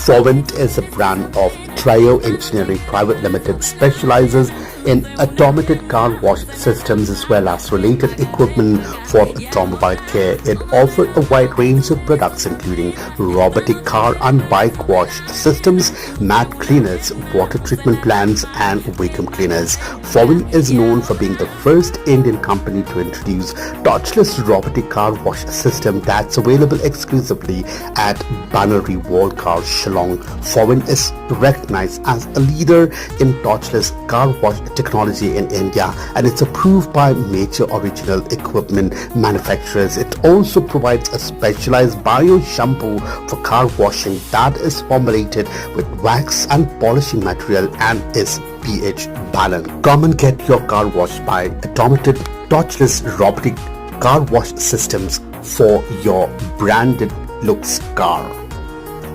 Fovent is a brand of Trio Engineering Private Limited, specializes in automated car wash systems as well as related equipment for automobile care. It offers a wide range of products including robotic car and bike wash systems, mat cleaners, water treatment plants and vacuum cleaners. Fovent is known for being the first Indian company to introduce touchless robotic car wash system that's available exclusively at Bannery World Car Shillong. Fovent is recognized as a leader in touchless car wash technology in India, and it's approved by major original equipment manufacturers. It also provides a specialized bio shampoo for car washing that is formulated with wax and polishing material and is pH balanced. Come and get your car washed by automated touchless robotic car wash systems for your branded looks car.